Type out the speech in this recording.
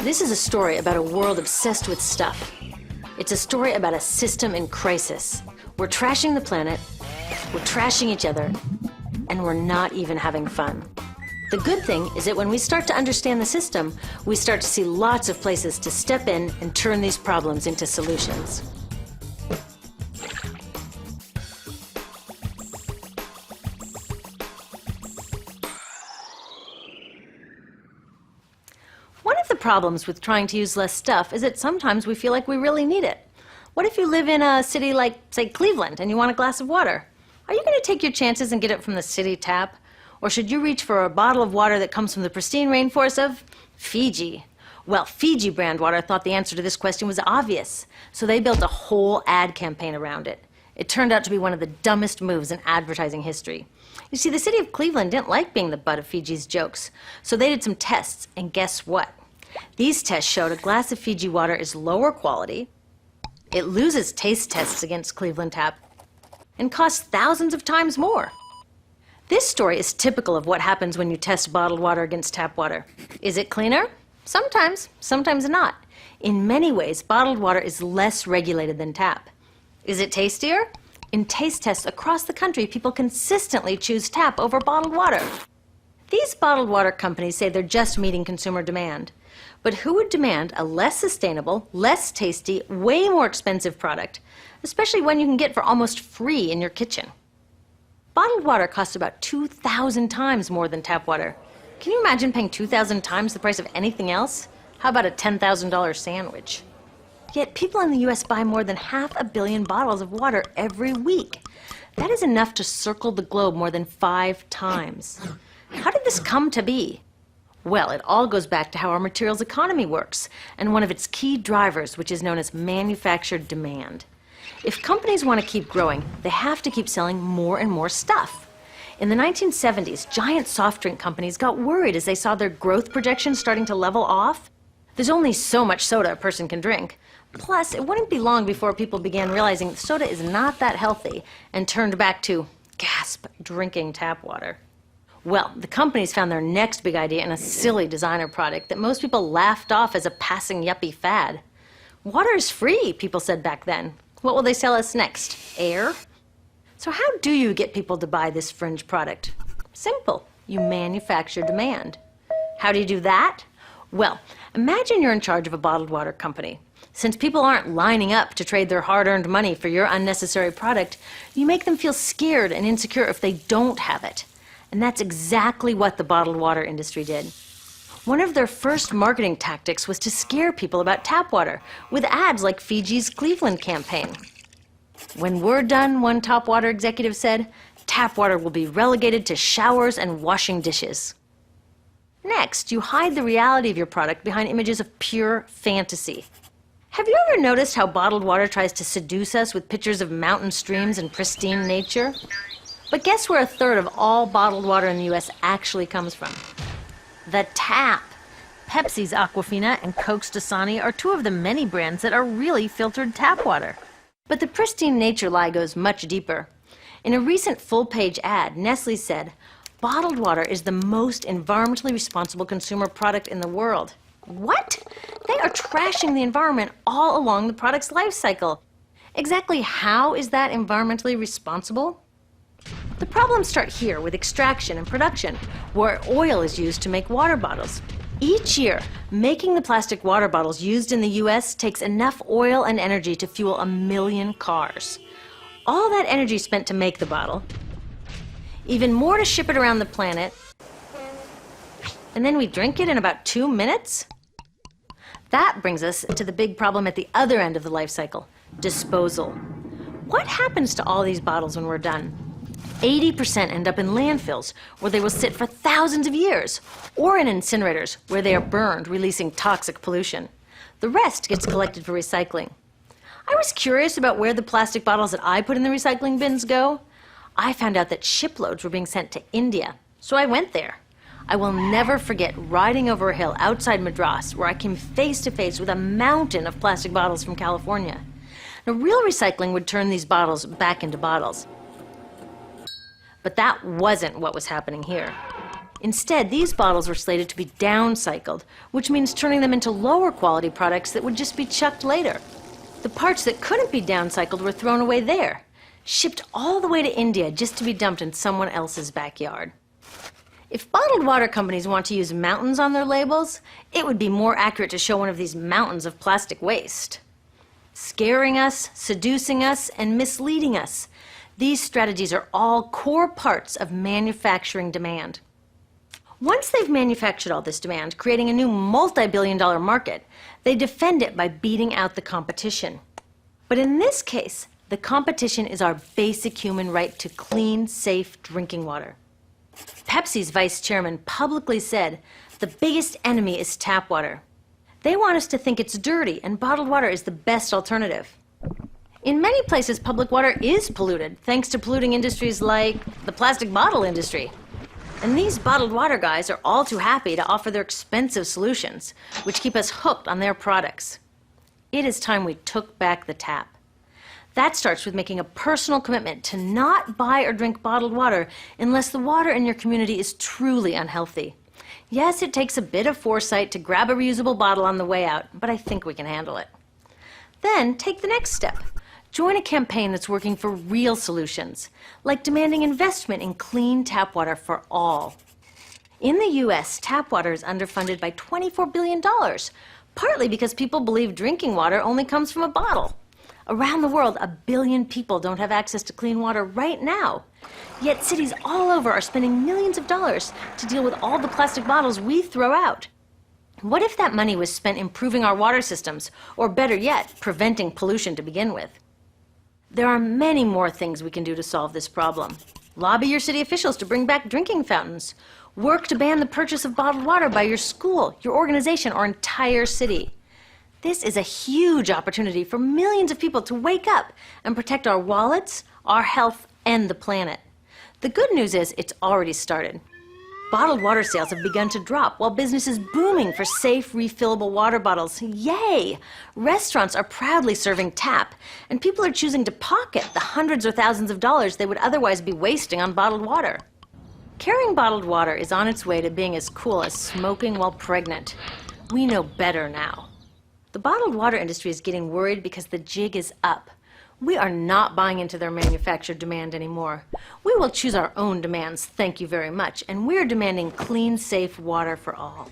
This is a story about a world obsessed with stuff. It's a story about a system in crisis. We're trashing the planet, we're trashing each other, and we're not even having fun. The good thing is that when we start to understand the system, we start to see lots of places to step in and turn these problems into solutions. One of the problems with trying to use less stuff is that sometimes we feel like we really need it. What if you live in a city like, say, Cleveland, and you want a glass of water? Are you going to take your chances and get it from the city tap? Or should you reach for a bottle of water that comes from the pristine rainforest of Fiji? Well, Fiji brand water thought the answer to this question was obvious, so they built a whole ad campaign around it. It turned out to be one of the dumbest moves in advertising history. You see, the city of Cleveland didn't like being the butt of Fiji's jokes, so they did some tests, and guess what? These tests showed a glass of Fiji water is lower quality, it loses taste tests against Cleveland Tap, and costs thousands of times more. This story is typical of what happens when you test bottled water against tap water. Is it cleaner? Sometimes, sometimes not. In many ways, bottled water is less regulated than tap. Is it tastier? In taste tests across the country, people consistently choose tap over bottled water. These bottled water companies say they're just meeting consumer demand. But who would demand a less sustainable, less tasty, way more expensive product, especially one you can get for almost free in your kitchen? Bottled water costs about 2,000 times more than tap water. Can you imagine paying 2,000 times the price of anything else? How about a $10,000 sandwich? Yet people in the US buy more than 500 million bottles of water every week. That is enough to circle the globe more than 5 times. How did this come to be? Well, it all goes back to how our materials economy works, and one of its key drivers, which is known as manufactured demand. If companies want to keep growing, they have to keep selling more and more stuff. In the 1970s, giant soft drink companies got worried as they saw their growth projections starting to level off. There's only so much soda a person can drink. Plus, it wouldn't be long before people began realizing soda is not that healthy and turned back to, gasp, drinking tap water. Well, the companies found their next big idea in a silly designer product that most people laughed off as a passing yuppie fad. Water is free, people said back then. What will they sell us next? Air? So how do you get people to buy this fringe product? Simple. You manufacture demand. How do you do that? Well, imagine you're in charge of a bottled water company. Since people aren't lining up to trade their hard-earned money for your unnecessary product, you make them feel scared and insecure if they don't have it. And that's exactly what the bottled water industry did. One of their first marketing tactics was to scare people about tap water with ads like Fiji's Cleveland campaign. When we're done, one top water executive said, tap water will be relegated to showers and washing dishes. Next, you hide the reality of your product behind images of pure fantasy. Have you ever noticed how bottled water tries to seduce us with pictures of mountain streams and pristine nature? But guess where 1/3 of all bottled water in the US actually comes from? The tap. Pepsi's Aquafina and Coke's Dasani are 2 of the many brands that are really filtered tap water. But the pristine nature lie goes much deeper. In a recent full-page ad, Nestle said, bottled water is the most environmentally responsible consumer product in the world. What? They are trashing the environment all along the product's life cycle. Exactly how is that environmentally responsible? The problems start here with extraction and production, where oil is used to make water bottles. Each year, making the plastic water bottles used in the US takes enough oil and energy to fuel 1 million cars. All that energy spent to make the bottle, even more to ship it around the planet, and then we drink it in about 2 minutes? That brings us to the big problem at the other end of the life cycle, disposal. What happens to all these bottles when we're done? 80% end up in landfills, where they will sit for thousands of years, or in incinerators, where they are burned, releasing toxic pollution. The rest gets collected for recycling. I was curious about where the plastic bottles that I put in the recycling bins go. I found out that shiploads were being sent to India, so I went there. I will never forget riding over a hill outside Madras, where I came face to face with a mountain of plastic bottles from California. Now, real recycling would turn these bottles back into bottles. But that wasn't what was happening here. Instead, these bottles were slated to be downcycled, which means turning them into lower quality products that would just be chucked later. The parts that couldn't be downcycled were thrown away there, shipped all the way to India just to be dumped in someone else's backyard. If bottled water companies want to use mountains on their labels, it would be more accurate to show one of these mountains of plastic waste. Scaring us, seducing us, and misleading us. These strategies are all core parts of manufacturing demand. Once they've manufactured all this demand, creating a new multi-billion-dollar market, they defend it by beating out the competition. But in this case, the competition is our basic human right to clean, safe drinking water. Pepsi's vice chairman publicly said, "The biggest enemy is tap water." They want us to think it's dirty and bottled water is the best alternative. In many places, public water is polluted, thanks to polluting industries like the plastic bottle industry. And these bottled water guys are all too happy to offer their expensive solutions, which keep us hooked on their products. It is time we took back the tap. That starts with making a personal commitment to not buy or drink bottled water unless the water in your community is truly unhealthy. Yes, it takes a bit of foresight to grab a reusable bottle on the way out, but I think we can handle it. Then take the next step. Join a campaign that's working for real solutions, like demanding investment in clean tap water for all. In the US, tap water is underfunded by $24 billion, partly because people believe drinking water only comes from a bottle. Around the world, 1 billion people don't have access to clean water right now. Yet cities all over are spending millions of dollars to deal with all the plastic bottles we throw out. What if that money was spent improving our water systems, or better yet, preventing pollution to begin with? There are many more things we can do to solve this problem. Lobby your city officials to bring back drinking fountains. Work to ban the purchase of bottled water by your school, your organization, or entire city. This is a huge opportunity for millions of people to wake up and protect our wallets, our health, and the planet. The good news is it's already started. Bottled water sales have begun to drop while business is booming for safe, refillable water bottles. Yay! Restaurants are proudly serving tap, and people are choosing to pocket the hundreds or thousands of dollars they would otherwise be wasting on bottled water. Carrying bottled water is on its way to being as cool as smoking while pregnant. We know better now. The bottled water industry is getting worried because the jig is up. We are not buying into their manufactured demand anymore. We will choose our own demands, thank you very much, and we're demanding clean, safe water for all.